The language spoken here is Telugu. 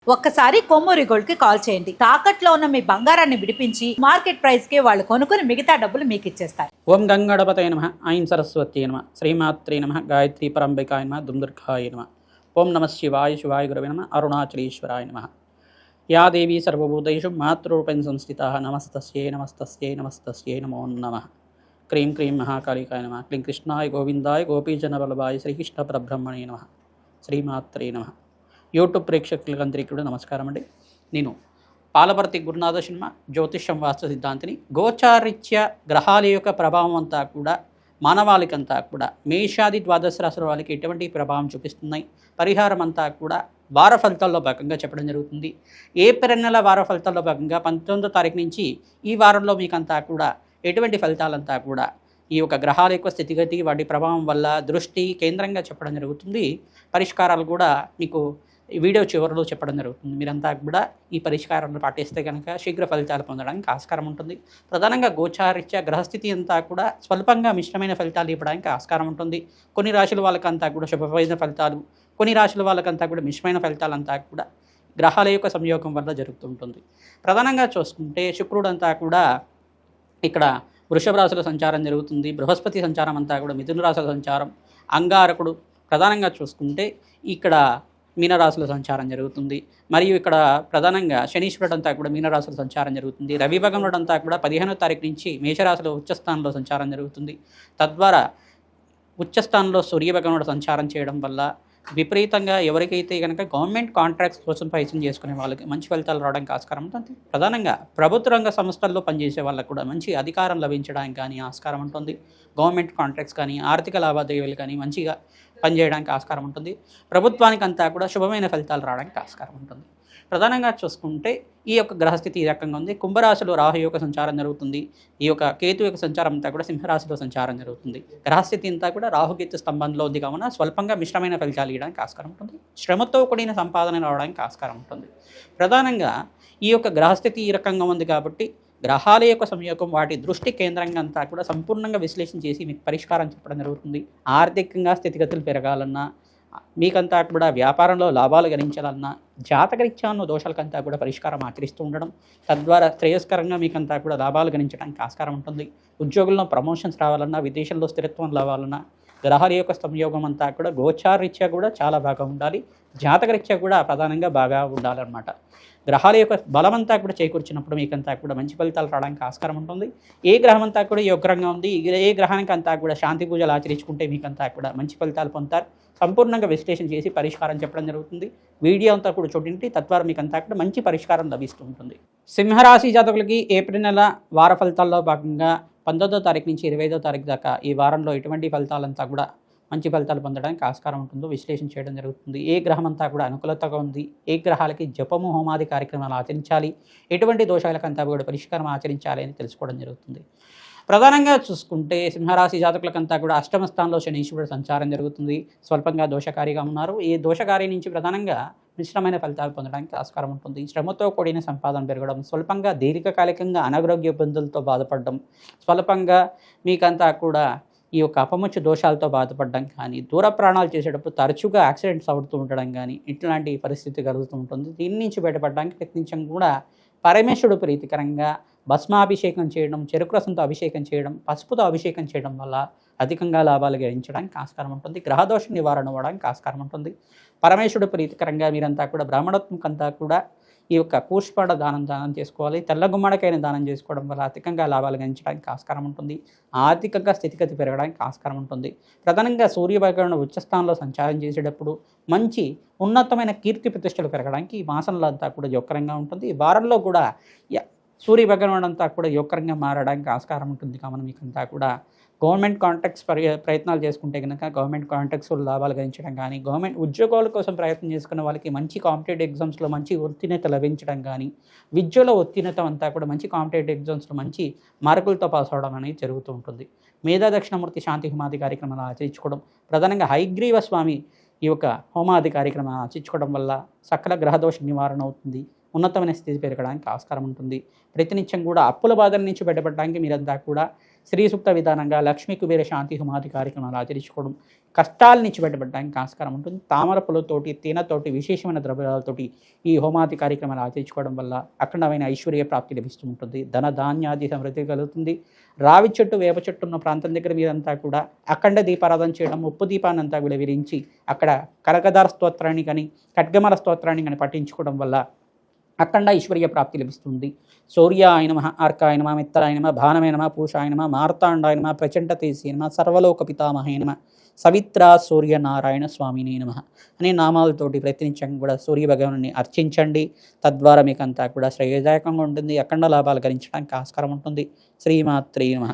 ఒక్కసారి కొమ్మూరి గోల్డ్ కి కాల్ చేయండి. తాకట్లో ఉన్న మీ బంగారాన్ని విడిపించి మార్కెట్ ప్రైస్ కి వాళ్ళు కొనుక్కుని మిగతా డబ్బులు మీకు ఇచ్చేస్తారు. ఓం గంగణపతయ నమః ఐం సరస్వత్యై నమః శ్రీమాత్రే నమః గాయత్రీ పరంబికాయ నమః దుందుర్గాయ నమః ఓం నమః శివాయ శివాయ గురవే నమః అరుణాచలేశ్వరాయ నమః యా దేవీ సర్వభూతేషు మాతృరూపేణ సంస్థితా నమస్తస్యై నమస్తస్యై నమస్తస్యై నమో నమః క్రీం క్రీం మహాకాళికాయ నమః క్లీం కృష్ణాయ గోవిందాయ గోపీజనవల్లభాయ శ్రీకృష్ణ పరబ్రహ్మణే నమః శ్రీమాత్రే నమః. యూట్యూబ్ ప్రేక్షకులందరికీ కూడా నమస్కారం అండి. నేను పాలపర్తి గురునాథ శర్మ, జ్యోతిష్యం వాస్తు సిద్ధాంతిని. గోచారిత్య గ్రహాల యొక్క ప్రభావం అంతా కూడా మానవాళికంతా కూడా మేషాది ద్వాదశ రాశుల వాళ్ళకి ఎటువంటి ప్రభావం చూపిస్తున్నాయి, పరిహారం అంతా కూడా వార ఫలితాల్లో భాగంగా చెప్పడం జరుగుతుంది. ఏప్రిల్ నెల వార ఫలితాల్లో భాగంగా 19వ తారీఖు నుంచి ఈ వారంలో మీకంతా కూడా ఎటువంటి ఫలితాలంతా కూడా ఈ యొక్క గ్రహాల యొక్క స్థితిగతి, వాటి ప్రభావం వల్ల దృష్టి కేంద్రంగా చెప్పడం జరుగుతుంది. పరిష్కారాలు కూడా మీకు ఈ వీడియో చివరిలో చెప్పడం జరుగుతుంది. మీరంతా కూడా ఈ పరిష్కారాలను పాటిస్తే కనుక శీఘ్ర ఫలితాలు పొందడానికి ఆస్కారం ఉంటుంది. ప్రధానంగా గోచారిత్య గ్రహస్థితి అంతా కూడా స్వల్పంగా మిశ్రమైన ఫలితాలు ఇవ్వడానికి ఆస్కారం ఉంటుంది. కొన్ని రాశుల వాళ్ళకంతా కూడా శుభమైన ఫలితాలు, కొన్ని రాశుల వాళ్ళకంతా కూడా మిశ్రమైన ఫలితాలంతా కూడా గ్రహాల యొక్క సంయోగం వల్ల జరుగుతుంటుంది. ప్రధానంగా చూసుకుంటే శుక్రుడు అంతా కూడా ఇక్కడ వృషభ రాశుల సంచారం జరుగుతుంది. బృహస్పతి సంచారం అంతా కూడా మిథున రాశుల సంచారం. అంగారకుడు ప్రధానంగా చూసుకుంటే ఇక్కడ మీనరాశుల సంచారం జరుగుతుంది. మరియు ఇక్కడ ప్రధానంగా శనీశ్వరుడు అంతా కూడా మీనరాశుల సంచారం జరుగుతుంది. రవి భగవానుడు అంతా కూడా 15వ తారీఖు నుంచి మేషరాశిలో ఉచ్చస్థానంలో సంచారం జరుగుతుంది. తద్వారా ఉచ్చస్థానంలో సూర్యభగవానుడు సంచారం చేయడం వల్ల విపరీతంగా ఎవరికైతే కనుక గవర్నమెంట్ కాంట్రాక్ట్స్ కోసం ప్రయత్నం చేసుకునే వాళ్ళకి మంచి ఫలితాలు రావడానికి ఆస్కారం ఉంటుంది. ప్రధానంగా ప్రభుత్వ రంగ సంస్థల్లో పనిచేసే వాళ్ళకు కూడా మంచి అధికారం లభించడానికి కానీ ఆస్కారం ఉంటుంది. గవర్నమెంట్ కాంట్రాక్ట్స్ కానీ ఆర్థిక లావాదేవీలు కానీ మంచిగా పనిచేయడానికి ఆస్కారం ఉంటుంది. ప్రభుత్వానికి అంతా కూడా శుభమైన ఫలితాలు రావడానికి ఆస్కారం ఉంటుంది. ప్రధానంగా చూసుకుంటే ఈ యొక్క గ్రహస్థితి ఈ రకంగా ఉంది. కుంభరాశిలో రాహు యొక్క సంచారం జరుగుతుంది. ఈ యొక్క కేతు యొక్క సంచారం అంతా కూడా సింహరాశిలో సంచారం జరుగుతుంది. గ్రహస్థితి అంతా కూడా రాహుకేతు స్తంభంలో ఉంది కావున స్వల్పంగా మిశ్రమైన ఫలితాలు ఇవ్వడానికి ఆస్కారం ఉంటుంది. శ్రమతో కూడిన సంపాదన రావడానికి ఆస్కారం ఉంటుంది. ప్రధానంగా ఈ యొక్క గ్రహస్థితి ఈ రకంగా ఉంది కాబట్టి గ్రహాల యొక్క సంయోగం, వాటి దృష్టి కేంద్రంగా అంతా కూడా సంపూర్ణంగా విశ్లేషణ చేసి మీకు పరిష్కారం చెప్పడం జరుగుతుంది. ఆర్థికంగా స్థితిగతులు పెరగాలన్నా, మీకంతా కూడా వ్యాపారంలో లాభాలు గణించాలన్నా, జాతకరీత్యా ఉన్న దోషాలకంతా కూడా పరిష్కారం ఆచరిస్తూ ఉండడం, తద్వారా శ్రేయస్కరంగా మీకంతా కూడా లాభాలు గణించడానికి ఆస్కారం ఉంటుంది. ఉద్యోగుల్లో ప్రమోషన్స్ రావాలన్నా, విదేశంలో స్థిరత్వం రావాలన్నా గ్రహాల యొక్క సంయోగం అంతా కూడా గోచారరీత్యా కూడా చాలా బాగా ఉండాలి. జాతకరీత్యా కూడా ప్రధానంగా బాగా ఉండాలన్నమాట. గ్రహాల యొక్క బలమంతా కూడా చేకూర్చినప్పుడు మీకంతా కూడా మంచి ఫలితాలు రావడానికి ఆస్కారం ఉంటుంది. ఏ గ్రహం అంతా కూడా యోగ్రంగా ఉంది, ఏ గ్రహానికి అంతా కూడా శాంతి పూజలు ఆచరించుకుంటే మీకంతా కూడా మంచి ఫలితాలు పొందుతారు. సంపూర్ణంగా విశ్లేషణ చేసి పరిష్కారం చెప్పడం జరుగుతుంది. వీడియో అంతా కూడా చూడండి, తద్వారా మీకంతా కూడా మంచి పరిష్కారం లభిస్తూ ఉంటుంది. సింహరాశి జాతకులకి ఏప్రిల్ నెల వార ఫలితాల్లో భాగంగా 19వ తారీఖు నుంచి 25వ తారీఖు దాకా ఈ వారంలో ఎటువంటి ఫలితాలంతా కూడా మంచి ఫలితాలు పొందడానికి ఆస్కారం ఉంటుందో విశ్లేషణ చేయడం జరుగుతుంది. ఏ గ్రహం అంతా కూడా అనుకూలతగా ఉంది, ఏ గ్రహాలకి జపము హోమాది కార్యక్రమాలు ఆచరించాలి, ఎటువంటి దోషాలకంతా కూడా పరిష్కారం ఆచరించాలి అని తెలుసుకోవడం జరుగుతుంది. ప్రధానంగా చూసుకుంటే సింహరాశి జాతకులకంతా కూడా అష్టమ స్థానంలో శనీశ్వరుడు సంచారం జరుగుతుంది. స్వల్పంగా దోషకారిగా ఉన్నారు. ఈ దోషకారి నుంచి ప్రధానంగా మిశ్రమైన ఫలితాలు పొందడానికి ఆస్కారం ఉంటుంది. శ్రమతో కూడిన సంపాదన పెరగడం, స్వల్పంగా దీర్ఘకాలికంగా అనారోగ్య ఇబ్బందులతో బాధపడడం, స్వల్పంగా మీకంతా కూడా ఈ యొక్క అపముచ్చు దోషాలతో బాధపడడం కానీ, దూర ప్రాణాలు చేసేటప్పుడు తరచుగా యాక్సిడెంట్స్ అవుతూ ఉండడం కానీ ఇట్లాంటి పరిస్థితి కలుగుతూ ఉంటుంది. దీని నుంచి బయటపడడానికి ప్రయత్నించడం కూడా పరమేశ్వరుడు ప్రీతికరంగా భస్మాభిషేకం చేయడం, చెరుకు రసంతో అభిషేకం చేయడం, పసుపుతో అభిషేకం చేయడం వల్ల అధికంగా లాభాలు గడించడానికి ఆస్కారం ఉంటుంది. గ్రహదోష నివారణ అవ్వడానికి ఆస్కారం ఉంటుంది. పరమేశ్వరుడు ప్రీతికరంగా మీరంతా కూడా బ్రాహ్మణత్వంకంతా కూడా ఈ యొక్క కూష్పాడ దానం చేసుకోవాలి. తెల్ల గుమ్మడికైన దానం చేసుకోవడం వల్ల అధికంగా లాభాలు గణించడానికి ఆస్కారం ఉంటుంది. ఆర్థికంగా స్థితిగతి పెరగడానికి ఆస్కారం ఉంటుంది. ప్రధానంగా సూర్యభగవానుడు ఉచ్చస్థానంలో సంచారం చేసేటప్పుడు మంచి ఉన్నతమైన కీర్తి ప్రతిష్టలు పెరగడానికి ఈ మాసంలో అంతా కూడా యోగకరంగా ఉంటుంది. ఈ వారంలో కూడా సూర్యభగవానుడు అంతా కూడా యోగకరంగా మారడానికి ఆస్కారం ఉంటుంది. కావున మీకంతా కూడా గవర్నమెంట్ కాంట్రాక్ట్స్ ప్రయత్నాలు చేసుకుంటే కనుక గవర్నమెంట్ కాంట్రాక్ట్స్ లాభాలు గణించడం కానీ, గవర్నమెంట్ ఉద్యోగాల కోసం ప్రయత్నం చేసుకున్న వాళ్ళకి మంచి కాంపిటేటివ్ ఎగ్జామ్స్లో మంచి ఉత్తీర్ణత లభించడం కానీ, విద్యలో ఉత్తీర్ణత అంతా కూడా మంచి కాంపిటేటివ్ ఎగ్జామ్స్లో మంచి మార్కులతో పాస్ అవడం అనేది జరుగుతూ ఉంటుంది. మేధా దక్షిణమూర్తి శాంతి హోమాది కార్యక్రమాలు ఆచరించుకోవడం, ప్రధానంగా హయగ్రీవ స్వామి ఈ యొక్క హోమాది కార్యక్రమాలు ఆచరించుకోవడం వల్ల సకల గ్రహదోష నివారణ అవుతుంది. ఉన్నతమైన స్థితి పెరగడానికి ఆస్కారం ఉంటుంది. ప్రతినిత్యం కూడా అప్పుల బాధల నుంచి బయటపడడానికి మీరంతా కూడా శ్రీ సూక్త విధానంగా లక్ష్మీ కుబేర శాంతి హోమాది కార్యక్రమాలు ఆచరించుకోవడం కష్టాల నుంచి బయటపడడానికి ఆస్కారం ఉంటుంది. తామర పూలతోటి తేనెతోటి విశేషమైన ద్రవ్యాలతోటి ఈ హోమాది కార్యక్రమాలు ఆచరించుకోవడం వల్ల అఖండమైన ఐశ్వర్య ప్రాప్తి లభిస్తూ ఉంటుంది. ధన ధాన్యాది సమృద్ధి కలుగుతుంది. రావి చెట్టు వేప చెట్టు ఉన్న ప్రాంతం దగ్గర మీరంతా కూడా అఖండ దీపారాధన చేయడం, ఉప్పు దీపాన్ని అంతా కూడా విరించి అక్కడ కనకదార స్తోత్రాన్ని కానీ ఖడ్గమల స్తోత్రాన్ని కానీ పఠించుకోవడం వల్ల అఖండ ఐశ్వర్య ప్రాప్తి లభిస్తుంది. సూర్యాయ నమః, అర్కాయ నమః, మిత్రాయ నమః, భానమే నమః, పూషాయ నమః, మార్తాండాయ నమః, ప్రచండ తేజసే నమః, సర్వలోక పితామహే నమః, సవిత్రా సూర్యనారాయణ స్వామినే నమః అనే నామాలతోటి ప్రతినిత్యం కూడా సూర్య భగవానుని అర్చించండి. తద్వారా మీకు అంతా కూడా శ్రేయదాయకంగా ఉంటుంది. అఖండ లాభాలు గరించడానికి ఆస్కారం ఉంటుంది. శ్రీమాత్రే నమః.